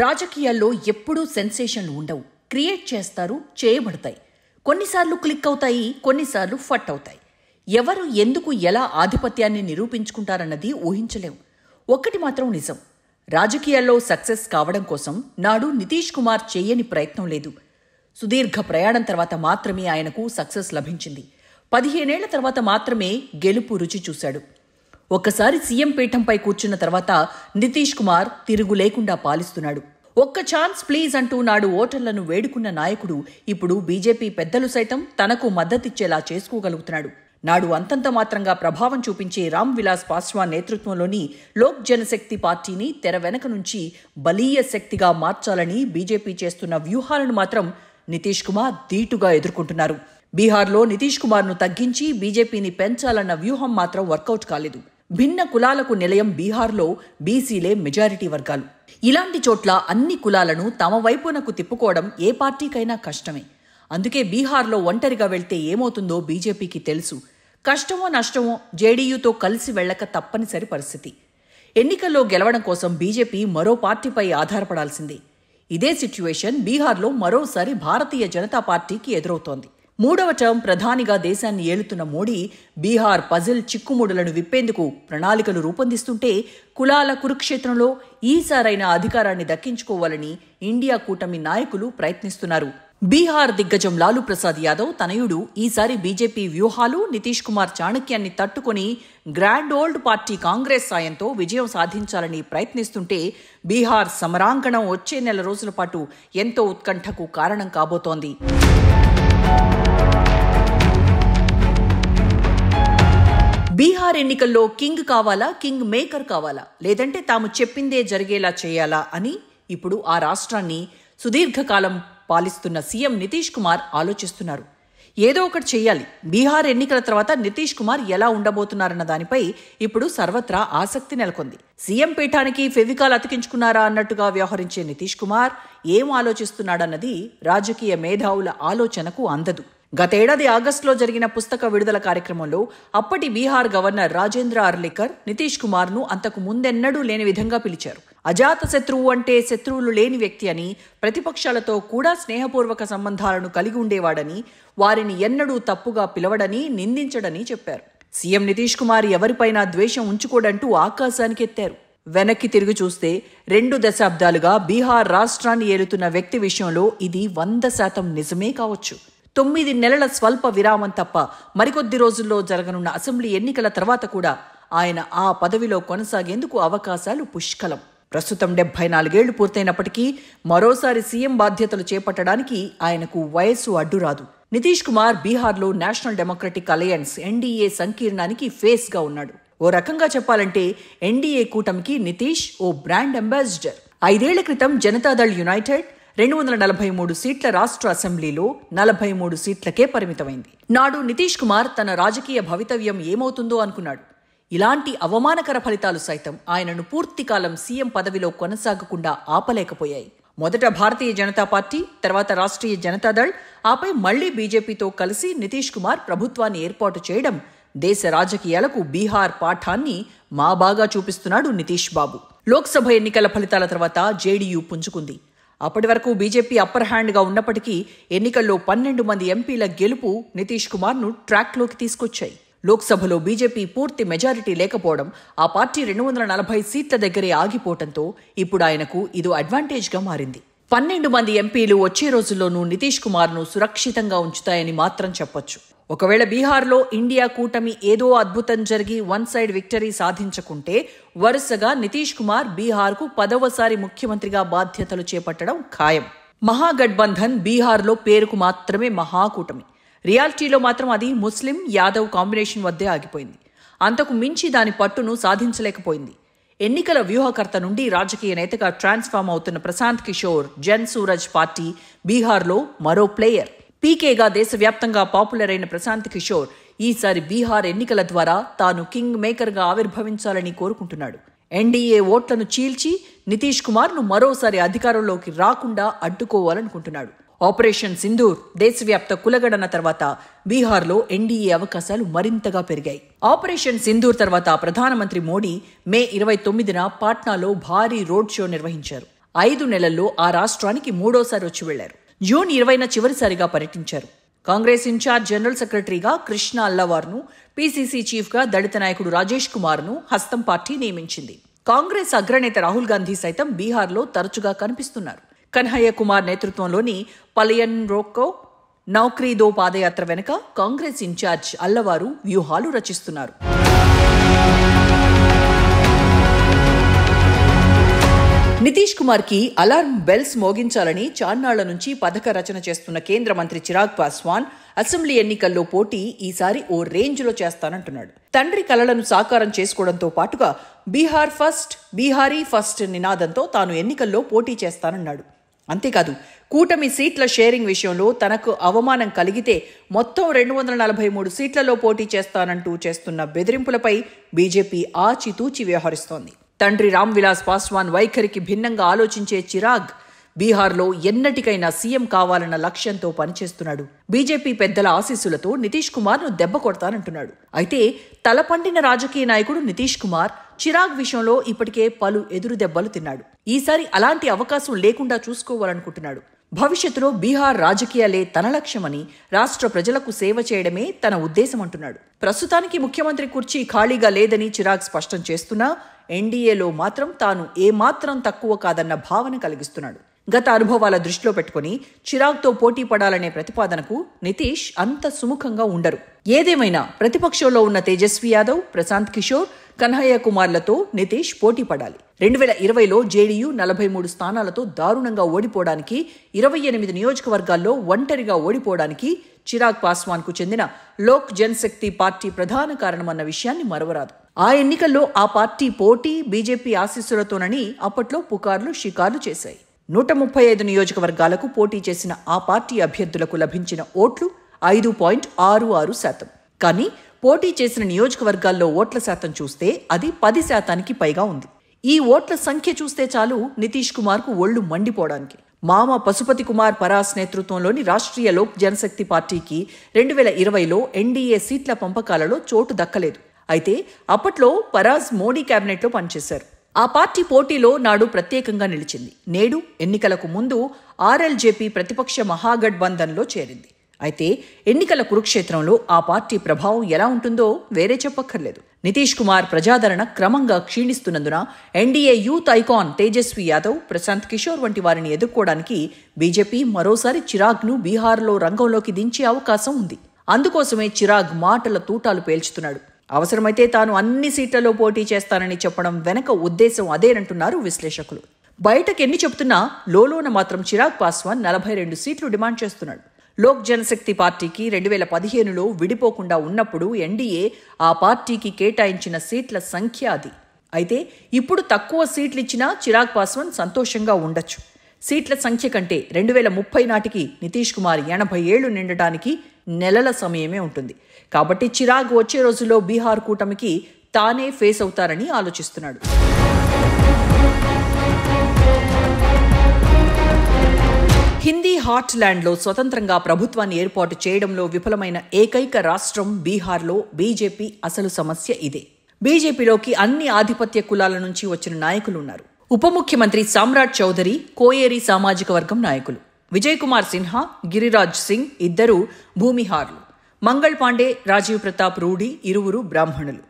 రాజకీయాల్లో ఎప్పుడూ సెన్సేషన్లు ఉండవు. క్రియేట్ చేస్తారు, చేయబడతాయి. కొన్నిసార్లు క్లిక్ అవుతాయి, కొన్నిసార్లు ఫట్ అవుతాయి. ఎవరు ఎందుకు ఎలా ఆధిపత్యాన్ని నిరూపించుకుంటారన్నది ఊహించలేం. ఒక్కటి మాత్రం నిజం, రాజకీయాల్లో సక్సెస్ కావడం కోసం నాడు నితీష్ కుమార్ చేయని ప్రయత్నం లేదు. సుదీర్ఘ ప్రయాణం తర్వాత మాత్రమే ఆయనకు సక్సెస్ లభించింది. 15 ఏళ్ల తర్వాత మాత్రమే గెలుపు రుచి చూశాడు. ఒక్కసారి సీఎం పీఠంపై కూర్చున్న తర్వాత నితీష్ కుమార్ తిరుగు లేకుండా పాలిస్తున్నాడు. ఒక్క ఛాన్స్ ప్లీజ్ అంటూ నాడు ఓటర్లను వేడుకున్న నాయకుడు ఇప్పుడు బీజేపీ పెద్దలు సైతం తనకు మద్దతిచ్చేలా చేసుకోగలుగుతున్నాడు. నాడు అంతంత మాత్రంగా ప్రభావం చూపించే రామ్ విలాస్ పాస్వాన్ నేతృత్వంలోని లోక్ జనశక్తి పార్టీని తెర వెనక నుంచి బలీయ శక్తిగా మార్చాలని బీజేపీ చేస్తున్న వ్యూహాలను మాత్రం నితీష్ కుమార్ ధీటుగా ఎదుర్కొంటున్నారు. బీహార్లో నితీష్ కుమార్ను తగ్గించి బీజేపీని పెంచాలన్న వ్యూహం మాత్రం వర్కౌట్ కాలేదు. భిన్న కులాలకు నిలయం బీహార్లో బీసీలే మెజారిటీ వర్గాలు. ఇలాంటి చోట్ల అన్ని కులాలను తమ వైపునకు తిప్పుకోవడం ఏ పార్టీకైనా కష్టమే. అందుకే బీహార్లో ఒంటరిగా వెళ్తే ఏమవుతుందో బీజేపీకి తెలుసు. కష్టమో నష్టమో జేడీయూతో కలిసి వెళ్లక తప్పనిసరి పరిస్థితి. ఎన్నికల్లో గెలవడం కోసం బీజేపీ మరో పార్టీపై ఆధారపడాల్సిందే. ఇదే సిట్యుయేషన్ బీహార్లో మరోసారి భారతీయ జనతా పార్టీకి ఎదురవుతోంది. 3వ టర్మ్ ప్రధానిగా దేశాన్ని ఏలుతున్న మోడీ బీహార్ పజిల్ చిక్కుముడులను విప్పేందుకు ప్రణాళికలు రూపొందిస్తుంటే కులాల కురుక్షేత్రంలో ఈసారైన అధికారాన్ని దక్కించుకోవాలని ఇండియా కూటమి నాయకులు ప్రయత్నిస్తున్నారు. బీహార్ దిగ్గజం లాలూ ప్రసాద్ యాదవ్ తనయుడు ఈసారి బీజేపీ వ్యూహాలు, నితీష్ కుమార్ చాణక్యాన్ని తట్టుకొని గ్రాండ్ ఓల్డ్ పార్టీ కాంగ్రెస్ సాయంతో విజయం సాధించాలని ప్రయత్నిస్తుంటే బీహార్ సమరాంగణం వచ్చే నెల రోజుల పాటు ఎంతో ఉత్కంఠకు కారణం కాబోతోంది. బీహార్ ఎన్నికల్లో కింగ్ కావాలా, కింగ్ మేకర్ కావాలా, లేదంటే తాము చెప్పిందే జరిగేలా చేయాలా అని ఇప్పుడు ఆ రాష్ట్రాన్ని సుదీర్ఘకాలం పాలిస్తున్న సీఎం నితీష్ కుమార్ ఆలోచిస్తున్నారు. ఏదో ఒకటి చెయ్యాలి. బీహార్ ఎన్నికల తర్వాత నితీష్ కుమార్ ఎలా ఉండబోతున్నారన్న దానిపై ఇప్పుడు సర్వత్రా ఆసక్తి నెలకొంది. సీఎం పీఠానికి ఫెవికాల్ అతికించుకున్నారా అన్నట్టుగా వ్యవహరించే నితీష్ కుమార్ ఏం ఆలోచిస్తున్నాడన్నది రాజకీయ మేధావుల ఆలోచనకు అందదు. గతేడాది ఆగస్టులో జరిగిన పుస్తక విడుదల కార్యక్రమంలో అప్పటి బీహార్ గవర్నర్ రాజేంద్ర అర్లేకర్ నితీష్ కుమార్ను అంతకు ముందెన్నడూ లేని విధంగా పిలిచారు. అజాత శత్రువు అంటే శత్రువులు లేని వ్యక్తి అని, ప్రతిపక్షాలతో కూడా స్నేహపూర్వక సంబంధాలను కలిగి ఉండేవాడని, వారిని ఎన్నడూ తప్పుగా పిలవడని, నిందించడని చెప్పారు. సీఎం నితీష్ కుమార్ ఎవరిపైనా ద్వేషం ఉంచుకోడంటూ ఆకాశానికి ఎత్తారు. వెనక్కి తిరిగి చూస్తే 2 దశాబ్దాలుగా బీహార్ రాష్ట్రాన్ని ఏలుతున్న వ్యక్తి విషయంలో ఇది 100% నిజమే కావచ్చు. 9 నెలల స్వల్ప విరామం తప్ప మరికొద్ది రోజుల్లో జరగనున్న అసెంబ్లీ ఎన్నికల తర్వాత కూడా ఆయన ఆ పదవిలో కొనసాగేందుకు అవకాశాలు పుష్కలం. ప్రస్తుతం 74 ఏళ్లు పూర్తయినప్పటికీ మరోసారి సీఎం బాధ్యతలు చేపట్టడానికి ఆయనకు వయస్సు అడ్డురాదు. నితీష్ కుమార్ బీహార్లో నేషనల్ డెమోక్రటిక్ అలయన్స్ ఎన్డీఏ సంకీర్ణానికి ఫేస్గా ఉన్నాడు. ఓ రకంగా చెప్పాలంటే ఎన్డీఏ కూటమికి నితీష్ ఓ బ్రాండ్ అంబాసిడర్. 5 ఏళ్ల క్రితం జనతాదళ్ యునైటెడ్ 243 సీట్ల రాష్ట్ర అసెంబ్లీలో 43 సీట్లకే పరిమితమైంది. నాడు నితీష్ కుమార్ తన రాజకీయ భవితవ్యం ఏమవుతుందో అనుకున్నాడు. ఇలాంటి అవమానకర ఫలితాలు సైతం ఆయనను పూర్తికాలం సీఎం పదవిలో కొనసాగకుండా ఆపలేకపోయాయి. మొదట భారతీయ జనతా పార్టీ, తర్వాత రాష్ట్రీయ జనతాదళ్, ఆపై మళ్లీ బీజేపీతో కలిసి నితీష్ కుమార్ ప్రభుత్వాన్ని ఏర్పాటు చేయడం దేశ రాజకీయాలకు బీహార్ పాఠాన్ని బాగా చూపిస్తున్నాడు నితీష్ బాబు. లోక్సభ ఎన్నికల ఫలితాల తర్వాత జేడీయూ పుంజుకుంది. అప్పటి వరకు బీజేపీ అప్పర్ హ్యాండ్గా ఉన్నప్పటికీ ఎన్నికల్లో 12 మంది ఎంపీల గెలుపు నితీష్ కుమార్ను ట్రాక్లోకి తీసుకొచ్చాయి. లోక్సభలో బీజేపీ పూర్తి మెజారిటీ లేకపోవడం, ఆ పార్టీ 240 సీట్ల దగ్గరే ఆగిపోవడంతో ఇప్పుడు ఆయనకు ఇదో అడ్వాంటేజ్గా మారింది. 12 మంది ఎంపీలు వచ్చే రోజుల్లోనూ నితీష్ కుమార్ను సురక్షితంగా ఉంచుతాయని మాత్రం చెప్పొచ్చు. ఒకవేళ బీహార్లో ఇండియా కూటమి ఏదో అద్భుతం జరిగి వన్ సైడ్ విక్టరీ సాధించకుంటే వరుసగా నితీష్ కుమార్ బీహార్కు 10వసారి ముఖ్యమంత్రిగా బాధ్యతలు చేపట్టడం ఖాయం. మహాగఠబంధన్ బీహార్లో పేరుకు మాత్రమే మహాకూటమి. రియాలిటీలో మాత్రం అది ముస్లిం యాదవ్ కాంబినేషన్ వద్దే ఆగిపోయింది. అంతకు మించి దాని పట్టును సాధించలేకపోయింది. ఎన్నికల వ్యూహకర్త నుండి రాజకీయ నేతగా ట్రాన్స్ఫార్మ్ అవుతున్న ప్రశాంత్ కిషోర్ జన్ సూరజ్ పార్టీ బీహార్లో మరో ప్లేయర్. పీకేగా దేశవ్యాప్తంగా పాపులర్ అయిన ప్రశాంత్ కిషోర్ ఈసారి బీహార్ ఎన్నికల ద్వారా తాను కింగ్ మేకర్గా ఆవిర్భవించాలని కోరుకుంటున్నాడు. ఎన్డీఏ ఓట్లను చీల్చి నితీష్ కుమార్ను మరోసారి అధికారంలోకి రాకుండా అడ్డుకోవాలనుకుంటున్నాడు. ఆపరేషన్ సింధూర్ దేశవ్యాప్త కులగణన తర్వాత బీహార్లో ఎన్డీఏ అవకాశాలు మరింతగా పెరిగాయి. ఆపరేషన్ సింధూర్ తర్వాత ప్రధానమంత్రి మోడీ మే 29న పాట్నాలో భారీ రోడ్ షో నిర్వహించారు. 5 నెలల్లో ఆ రాష్ట్రానికి 3వ వచ్చి వెళ్లారు. జూన్ 20న చివరిసారిగా పర్యటించారు. కాంగ్రెస్ ఇన్ఛార్జ్ జనరల్ సెక్రటరీగా కృష్ణ అల్లవార్ను, పీసీసీ చీఫ్గా దళిత నాయకుడు రాజేష్ కుమార్ను హస్తం పార్టీ నియమించింది. కాంగ్రెస్ అగ్రనేత రాహుల్ గాంధీ సైతం బీహార్లో తరచుగా కనిపిస్తున్నారు. కన్హయ్య కుమార్ నేతృత్వంలోని పలయన్ రోకో నౌకరీ దో పాదయాత్ర వెనుక కాంగ్రెస్ ఇన్ఛార్జ్ అల్లవారు వ్యూహాలు రచిస్తున్నారు. నితీష్ కుమార్ కి అలారం బెల్స్ మోగించాలని చాన్నాళ్ల నుంచి పథక రచన చేస్తున్న కేంద్ర మంత్రి చిరాగ్ పాస్వాన్ అసెంబ్లీ ఎన్నికల్లో పోటీ ఈసారి ఓ రేంజ్లో చేస్తానంటున్నాడు. తండ్రి కలలను సాకారం చేసుకోవడంతో పాటుగా బీహార్ ఫస్ట్, బీహారీ ఫస్ట్ నినాదంతో తాను ఎన్నికల్లో పోటీ చేస్తానన్నాడు. అంతేకాదు, కూటమి సీట్ల షేరింగ్ విషయంలో తనకు అవమానం కలిగితే మొత్తం 243 సీట్లలో పోటీ చేస్తానంటూ చేస్తున్న బెదిరింపులపై బీజేపీ ఆచితూచి వ్యవహరిస్తోంది. తండ్రి రామ్ విలాస్ పాస్వాన్ వైఖరికి భిన్నంగా ఆలోచించే చిరాగ్ బీహార్లో ఎన్నటికైనా సీఎం కావాలన్న లక్ష్యంతో పనిచేస్తున్నాడు. బీజేపీ పెద్దల ఆశీస్సులతో నితీష్ కుమార్ను దెబ్బ కొడతానంటున్నాడు. అయితే తలపండిన రాజకీయ నాయకుడు నితీష్ కుమార్ చిరాగ్ విషయంలో ఇప్పటికే పలు ఎదురు దెబ్బలు తిన్నాడు. ఈసారి అలాంటి అవకాశం లేకుండా చూసుకోవాలనుకుంటున్నాడు. భవిష్యత్తులో బీహార్ రాజకీయాలే తన లక్ష్యమని, రాష్ట్ర ప్రజలకు సేవ చేయడమే తన ఉద్దేశం అంటున్నాడు. ప్రస్తుతానికి ముఖ్యమంత్రి కుర్చీ ఖాళీగా లేదని చిరాగ్ స్పష్టం చేస్తున్నా ఎన్డీఏలో మాత్రం తాను ఏమాత్రం తక్కువ కాదన్న భావన కలిగిస్తున్నాడు. గత అనుభవాల దృష్టిలో పెట్టుకుని చిరాగ్తో పోటీ పడాలనే ప్రతిపాదనకు నితీష్ అంత సుముఖంగా ఉండరు. ఏదేమైనా ప్రతిపక్షంలో ఉన్న తేజస్వి యాదవ్, ప్రశాంత్ కిషోర్, కన్హయ్య కుమార్లతో నితీష్ పోటీ పడాలి. 2020లో జేడీయూ 43 స్థానాలతో దారుణంగా ఓడిపోవడానికి, 28 నియోజకవర్గాల్లో ఒంటరిగా ఓడిపోవడానికి చిరాగ్ పాస్వాన్కు చెందిన లోక్ జనశక్తి పార్టీ ప్రధాన కారణమన్న విషయాన్ని మరవరాదు. ఆ ఎన్నికల్లో ఆ పార్టీ పోటీ బీజేపీ ఆశీస్సులతోనని అప్పట్లో పుకార్లు షికార్లు చేశాయి. 135 నియోజకవర్గాలకు పోటీ చేసిన ఆ పార్టీ అభ్యర్థులకు లభించిన ఓట్లు 5.66%. కానీ పోటీ చేసిన నియోజకవర్గాల్లో ఓట్ల శాతం చూస్తే అది 10% పైగా ఉంది. ఈ ఓట్ల సంఖ్య చూస్తే చాలు నితీష్ కుమార్కు ఒళ్లు మండిపోవడానికి. మామ పశుపతి కుమార్ పరాస్ నేతృత్వంలోని రాష్ట్రీయ లోక్ జనశక్తి పార్టీకి 2020లో ఎన్డీఏ సీట్ల పంపకాలలో చోటు దక్కలేదు. అయితే అప్పట్లో పరాస్ మోడీ కేబినెట్లో పనిచేశారు. ఆ పార్టీ పోటీలో నాడు ప్రత్యేకంగా నిలిచింది. నేడు ఎన్నికలకు ముందు ఆర్ఎల్జేపీ ప్రతిపక్ష మహాగఠబంధన్లో చేరింది. అయితే ఎన్నికల కురుక్షేత్రంలో ఆ పార్టీ ప్రభావం ఎలా ఉంటుందో వేరే చెప్పక్కర్లేదు. నితీష్ కుమార్ ప్రజాదరణ క్రమంగా క్షీణిస్తున్నందున NDA youth icon Tejashwi Yadav, Prashant Kishor వంటి వారిని ఎదుర్కోవడానికి బీజేపీ మరోసారి చిరాగ్ను బీహార్లో రంగంలోకి దించే అవకాశం ఉంది. అందుకోసమే చిరాగ్ మాటల తూటాలు పేల్చుతున్నాడు. అవసరమైతే తాను అన్ని సీట్లలో పోటీ చేస్తానని చెప్పడం వెనక ఉద్దేశం అదేనంటున్నారు విశ్లేషకులు. బయటకెన్ని చెబుతున్నా లోలోన మాత్రం చిరాగ్ పాస్వాన్ 42 సీట్లు డిమాండ్ చేస్తున్నాడు. లోక్ జనశక్తి పార్టీకి 2015లో విడిపోకుండా ఉన్నప్పుడు ఎన్డీఏ ఆ పార్టీకి కేటాయించిన సీట్ల సంఖ్య అది. అయితే ఇప్పుడు తక్కువ సీట్లిచ్చినా చిరాగ్ పాస్వాన్ సంతోషంగా ఉండొచ్చు. సీట్ల సంఖ్య కంటే 2030 నాటికి నితీష్ కుమార్ 80 ఏళ్లు నిండడానికి నెలల సమయమే ఉంటుంది. కాబట్టి చిరాగ్ వచ్చే రోజుల్లో బీహార్ కూటమికి తానే ఫేస్ అవుతారని ఆలోచిస్తున్నాడు. హిందీ హార్ట్ ల్యాండ్లో స్వతంత్రంగా ప్రభుత్వాన్ని ఏర్పాటు చేయడంలో విఫలమైన ఏకైక రాష్ట్రం బీహార్లో బీజేపీ అసలు సమస్య ఇదే. బీజేపీలోకి అన్ని ఆధిపత్య కులాల నుంచి వచ్చిన నాయకులున్నారు. ఉప ముఖ్యమంత్రి సామ్రాట్ చౌదరి కోయేరీ సామాజిక వర్గం నాయకులు. విజయ్ కుమార్ సిన్హా, గిరిరాజ్ సింగ్ ఇద్దరు భూమిహార్లు. మంగళ్ పాండే, రాజీవ్ ప్రతాప్ రూఢి ఇరువురు బ్రాహ్మణులు.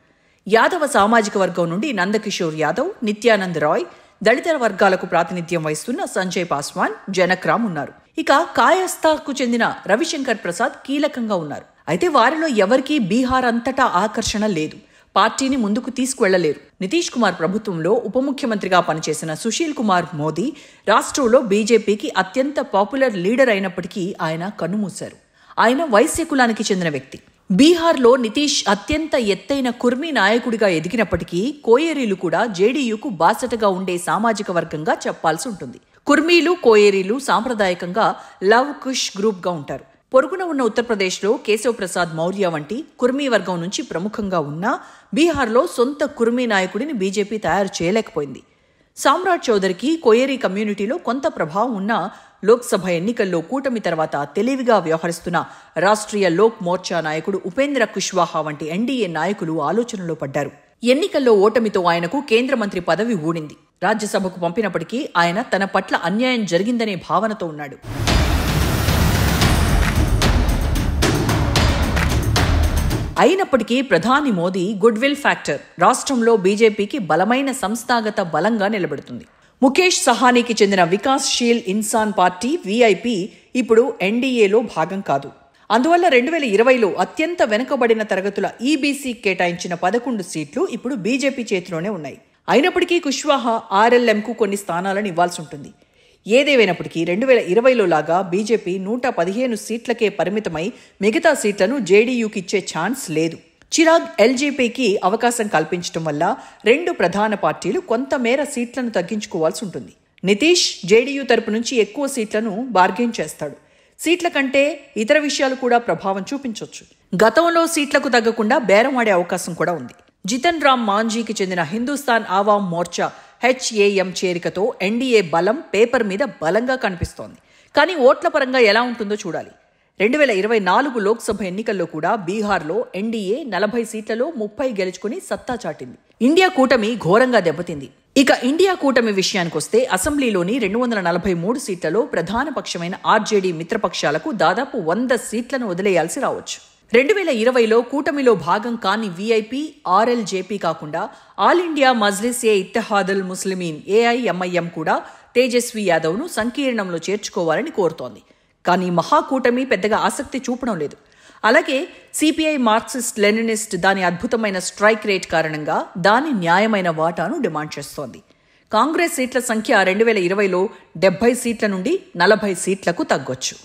యాదవ సామాజిక వర్గం నుండి నందకిషోర్ యాదవ్, నిత్యానంద్ రాయ్, దళిత వర్గాలకు ప్రాతినిధ్యం వహిస్తున్న సంజయ్ పాస్వాన్, జనక్ రామ్ ఉన్నారు. ఇక కాయస్థాకు చెందిన రవిశంకర్ ప్రసాద్ కీలకంగా ఉన్నారు. అయితే వారిలో ఎవరికీ బీహార్ అంతటా ఆకర్షణ లేదు. పార్టీని ముందుకు తీసుకువెళ్లలేరు. నితీష్ కుమార్ ప్రభుత్వంలో ఉప ముఖ్యమంత్రిగా పనిచేసిన సుశీల్ కుమార్ మోదీ రాష్ట్రంలో బీజేపీకి అత్యంత పాపులర్ లీడర్ అయినప్పటికీ ఆయన కన్నుమూశారు. ఆయన వైశ్య కులానికి చెందిన వ్యక్తి. బీహార్లో నితీష్ అత్యంత ఎత్తైన కుర్మీ నాయకుడిగా ఎదిగినప్పటికీ కోయేరీలు కూడా జేడీయూకు బాసటగా ఉండే సామాజిక వర్గంగా చెప్పాల్సి ఉంటుంది. కుర్మీలు, కోయేరీలు సాంప్రదాయకంగా లవ్ కుష్ గ్రూప్గా ఉంటారు. పొరుగున ఉన్న ఉత్తరప్రదేశ్లో కేశవ్ ప్రసాద్ మౌర్య వంటి కుర్మీ వర్గం నుంచి ప్రముఖంగా ఉన్నా బీహార్లో సొంత కుర్మీ నాయకుడిని బీజేపీ తయారు చేయలేకపోయింది. సామ్రాట్ చౌదరికి కోయేరీ కమ్యూనిటీలో కొంత ప్రభావం ఉన్నా లోక్సభ ఎన్నికల్లో కూటమి తర్వాత తెలివిగా వ్యవహరిస్తున్న రాష్ట్రీయ లోక్ మోర్చా నాయకుడు ఉపేంద్ర కుష్వాహా వంటి ఎన్డీఏ నాయకులు ఆలోచనలో పడ్డారు. ఎన్నికల్లో ఓటమితో ఆయనకు కేంద్ర మంత్రి పదవి ఊడింది. రాజ్యసభకు పంపినప్పటికీ ఆయన తన పట్ల అన్యాయం జరిగిందనే భావనతో ఉన్నాడు. అయినప్పటికీ ప్రధాని మోదీ గుడ్ విల్ ఫ్యాక్టర్ రాష్ట్రంలో బీజేపీకి బలమైన సంస్థాగత బలంగా నిలబెడుతుంది. ముఖేష్ సహానీకి చెందిన వికాస్శీల్ ఇన్సాన్ పార్టీ వీఐపీ ఇప్పుడు ఎన్డీఏలో భాగం కాదు. అందువల్ల 2020లో అత్యంత వెనుకబడిన తరగతుల ఈబీసీ కేటాయించిన 11 సీట్లు ఇప్పుడు బీజేపీ చేతిలోనే ఉన్నాయి. అయినప్పటికీ కుష్వాహా ఆర్ఎల్ఎంకు కొన్ని స్థానాలను ఇవ్వాల్సి ఉంటుంది. ఏదేమైనప్పటికీ 2020లో లాగా బీజేపీ 115 సీట్లకే పరిమితమై మిగతా సీట్లను జేడీయూకి ఇచ్చే ఛాన్స్ లేదు. చిరాగ్ ఎల్జేపీకి అవకాశం కల్పించడం వల్ల 2 ప్రధాన పార్టీలు కొంతమేర సీట్లను తగ్గించుకోవాల్సి ఉంటుంది. నితీష్ జేడీయూ తరపు నుంచి ఎక్కువ సీట్లను బార్గెయిన్ చేస్తాడు. సీట్ల కంటే ఇతర విషయాలు కూడా ప్రభావం చూపించవచ్చు. గతంలో సీట్లకు తగ్గకుండా బేరమాడే అవకాశం కూడా ఉంది. జితన్ రామ్ మాంఝీకి చెందిన హిందుస్థాన్ ఆవాం మోర్చా హెచ్ఏఎం చేరికతో ఎన్డీఏ బలం పేపర్ మీద బలంగా కనిపిస్తోంది. కానీ ఓట్ల పరంగా ఎలా ఉంటుందో చూడాలి. 2024 లోక్సభ ఎన్నికల్లో కూడా బీహార్లో ఎన్డీఏ 40 సీట్లలో 30 గెలుచుకుని సత్తా చాటింది. ఇండియా కూటమి ఘోరంగా దెబ్బతింది. ఇక ఇండియా కూటమి విషయానికొస్తే అసెంబ్లీలోని 243 సీట్లలో ప్రధాన పక్షమైన ఆర్జేడీ మిత్రపక్షాలకు దాదాపు 100 సీట్లను వదిలేయాల్సి రావచ్చు. 2020లో కూటమిలో భాగం కాని వీఐపీ, ఆర్ఎల్జేపీ కాకుండా ఆల్ ఇండియా మజ్లిస్ ఏ ఇత్తెహాదుల్ ముస్లిమీన్ ఏఐఎంఐఎం కూడా తేజస్వి యాదవ్ను సంకీర్ణంలో చేర్చుకోవాలని కోరుతోంది. కానీ మహాకూటమి పెద్దగా ఆసక్తి చూపడం లేదు. అలాగే సిపిఐ మార్క్సిస్ట్ లెనినిస్ట్ దాని అద్భుతమైన స్ట్రైక్ రేట్ కారణంగా దాని న్యాయమైన వాటాను డిమాండ్ చేస్తోంది. కాంగ్రెస్ సీట్ల సంఖ్య 2020లో 70 సీట్ల నుండి 40 సీట్లకు తగ్గొచ్చు.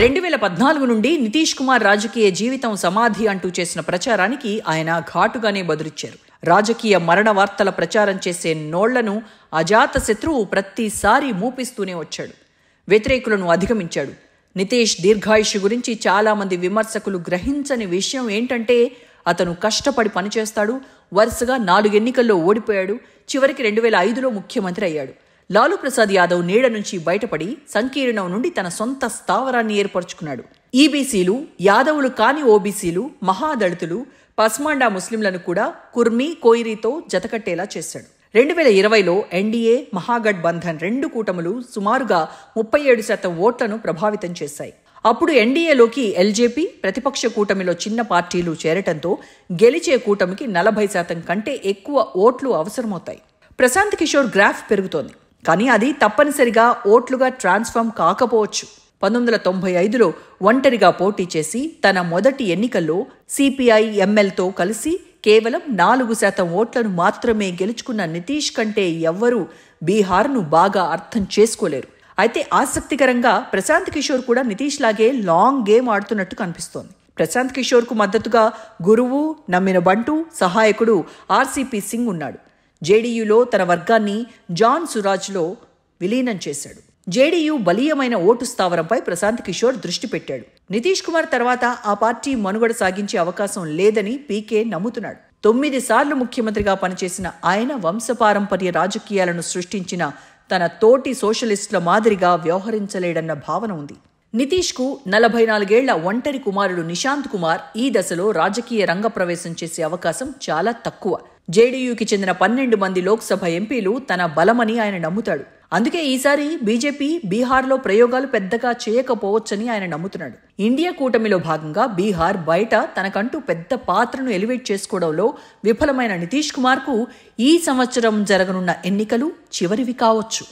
2014 నుండి నితీష్ కుమార్ రాజకీయ జీవితం సమాధి అంటూ చేసిన ప్రచారానికి ఆయన ఘాటుగానే బదులిచ్చారు. రాజకీయ మరణ వార్తల ప్రచారం చేసే నోళ్లను అజాత శత్రువు ప్రతిసారి మూపిస్తూనే వచ్చాడు. వ్యతిరేకులను అధిగమించాడు. నితీష్ దీర్ఘాయుషు గురించి చాలామంది విమర్శకులు గ్రహించని విషయం ఏంటంటే అతను కష్టపడి పనిచేస్తాడు. వరుసగా 4 ఎన్నికల్లో ఓడిపోయాడు. చివరికి 2005లో ముఖ్యమంత్రి అయ్యాడు. లాలూ ప్రసాద్ యాదవ్ నీడ నుంచి బయటపడి సంకీర్ణం నుండి తన సొంత స్థావరాన్ని ఏర్పరచుకున్నాడు. ఈబీసీలు, యాదవులు కాని ఓబీసీలు, మహాదళితులు, పస్మాండా ముస్లింలను కూడా కుర్మీ, కోయిరీతో జతకట్టేలా చేశాడు. 2020లో ఎన్డీఏ, మహాగఠ్ బంధన్ 2 కూటములు సుమారుగా 37% ఓట్లను ప్రభావితం చేశాయి. అప్పుడు ఎన్డీఏలోకి ఎల్జేపీ, ప్రతిపక్ష కూటమిలో చిన్న పార్టీలు చేరటంతో గెలిచే కూటమికి 40% కంటే ఎక్కువ ఓట్లు అవసరమవుతాయి. ప్రశాంత్ కిషోర్ గ్రాఫ్ పెరుగుతోంది. కానీ అది తప్పనిసరిగా ఓట్లుగా ట్రాన్స్ఫార్మ్ కాకపోవచ్చు. 1995లో ఒంటరిగా పోటీ చేసి తన మొదటి ఎన్నికల్లో సిపిఐ ఎంఎల్తో కలిసి కేవలం 4% ఓట్లను మాత్రమే గెలుచుకున్న నితీష్ కంటే ఎవ్వరూ బీహార్ను బాగా అర్థం చేసుకోలేరు. అయితే ఆసక్తికరంగా ప్రశాంత్ కిషోర్ కూడా నితీష్ లాగే లాంగ్ గేమ్ ఆడుతున్నట్టు కనిపిస్తోంది. ప్రశాంత్ కిషోర్కు మద్దతుగా గురువు, నమ్మిన బంటు, సహాయకుడు ఆర్సీపీ సింగ్ ఉన్నాడు. జేడీయూలో తన వర్గాన్ని జాన్ సురాజ్లో విలీనం చేశాడు. జేడీయూ బలీయమైన ఓటు స్థావరంపై ప్రశాంత్ కిషోర్ దృష్టి పెట్టాడు. నితీష్ కుమార్ తర్వాత ఆ పార్టీ మనుగడ సాగించే అవకాశం లేదని పీకే నమ్ముతున్నాడు. 9 సార్లు ముఖ్యమంత్రిగా పనిచేసిన ఆయన వంశపారంపర్య రాజకీయాలను సృష్టించిన తన తోటి సోషలిస్టుల మాదిరిగా వ్యవహరించలేడన్న భావన ఉంది. నితీష్కు 44 ఏళ్ల ఒంటరి కుమారుడు నిశాంత్ కుమార్ ఈ దశలో రాజకీయ రంగ ప్రవేశం చేసే అవకాశం చాలా తక్కువ. జేడీయూకి చెందిన 12 మంది లోక్సభ ఎంపీలు తన బలమని ఆయన నమ్ముతాడు. అందుకే ఈసారి బీజేపీ బీహార్లో ప్రయోగాలు పెద్దగా చేయకపోవచ్చని ఆయన నమ్ముతున్నాడు. ఇండియా కూటమిలో భాగంగా బీహార్ బయట తనకంటూ పెద్ద పాత్రను ఎలివేట్ చేసుకోవడంలో విఫలమైన నితీష్ కుమార్కు ఈ సంవత్సరం జరగనున్న ఎన్నికలు చివరివి కావచ్చు.